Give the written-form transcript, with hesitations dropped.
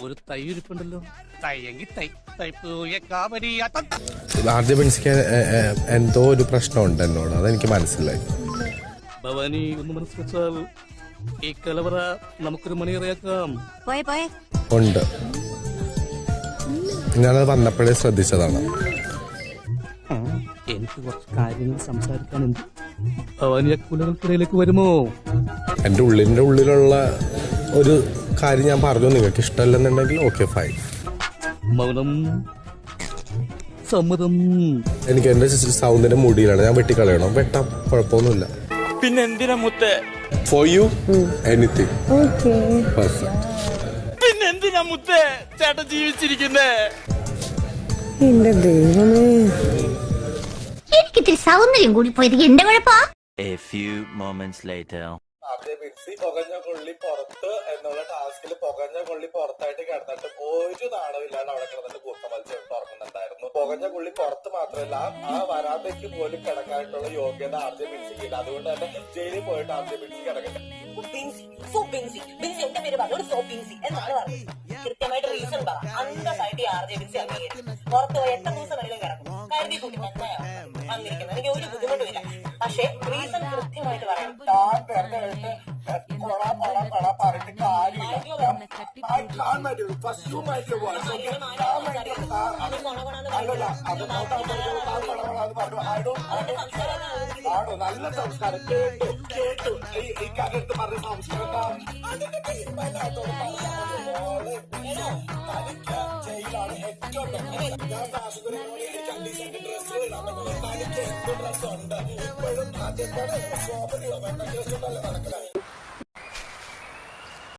ഒരു തൈ ഇരിപ്പുണ്ടല്ലോ, തൈയെങ്കിൽ തൈ ആദ്യ പെൺസിക്ക് എന്തോ ഒരു പ്രശ്നമുണ്ട് എന്നോട്, അതെനിക്ക് മനസ്സിലായി. ഭവാനി ഒന്ന് മനസ്സിലാൽ ഈ കലവറ നമുക്കൊരു മണിയറയാക്കാം. ഉണ്ട്, ഞാനത് വന്നപ്പോഴേ ശ്രദ്ധിച്ചതാണ്. എനിക്ക് കുറച്ച് കാര്യങ്ങൾ സംസാരിക്കാനുണ്ട്. ഭവാനി കുലകൾക്കിടയിലേക്ക് വരുമോ? എന്റെ ഉള്ളിലുള്ള ഒരു കാര്യം ഞാൻ പറഞ്ഞു, നിങ്ങൾക്ക് ഇഷ്ടമല്ലെന്നുണ്ടെങ്കിൽ ഓക്കെ ഫൈൻ. മൗനം സമ്മതം. എനിക്ക് എന്റെ സൗന്ദര്യം മുടിയിലാണ്, ഞാൻ വെട്ടിക്കളയണം. വെട്ടാം, കുഴപ്പമൊന്നുമില്ല. പിന്നെ എന്തിനാ മുത്തേ? For you anything. പെർഫെക്റ്റ്. പിന്നെ എന്തിനാ മുത്തേ ചേട്ടൻ ജീവിച്ചിരിക്കുന്നേ? എന്റെ ദൈവമേ, എനിക്കിത്തിരി സൗന്ദര്യം കൂടി പോയത് എന്റെ കുഴപ്പാ. A few moments later. പുകഞ്ഞ കൊള്ളി പുറത്ത് എന്നുള്ള ടാസ്കിൽ പുകഞ്ഞ കൊള്ളി പുറത്തായിട്ട് കിടന്നിട്ട് ഒരു നാണമില്ലാണ്ട് അവിടെ കിടന്നിട്ട് കൂർത്ത മത്സ്യം തുറക്കുന്നുണ്ടായിരുന്നു. പുകഞ്ഞ കൊള്ളി പുറത്ത് മാത്രമല്ല, ആ വരാന്തയ്ക്ക് പോലും കിടക്കാനായിട്ടുള്ള യോഗ്യത ആർജെ ബിൻസിക്കില്ല. അതുകൊണ്ട് തന്നെ ജയിലിൽ പോയിട്ട് ആർജെ ബിൻസി കിടക്കട്ടെ. എന്റെ പേര് പറഞ്ഞു സോ ബിൻസി എന്നാണ് പറഞ്ഞത്. കൃത്യമായിട്ട് റീസൺ പറ. അന്തസ്സായിട്ട് ആർജെ ബിൻസി അംഗീകരിക്കും. പുറത്ത് പോയി എത്ര ദിവസം വരെയും കിടക്കും. കരുതി കൂട്ടി വന്നിരിക്കുന്നത് എനിക്ക് ഒരു ബുദ്ധിമുട്ടുമില്ല. പക്ഷെ റീസൺ കൃത്യമായിട്ട് പറയണം. നല്ല സംസ്കാരം കേട്ടു ഈ കാര്യത്ത് പറഞ്ഞ സംസ്കാരം ജയിലാണ് ഏറ്റവും ഞാൻ കാശുപുരമോളി എനിക്ക് അണ്ടീസെന്റ് ഡ്രസ്സ് ഇടാൻ ഡ്രസ്സുണ്ട്. ഇപ്പോഴും ആദ്യത്തെ നടക്കലായി.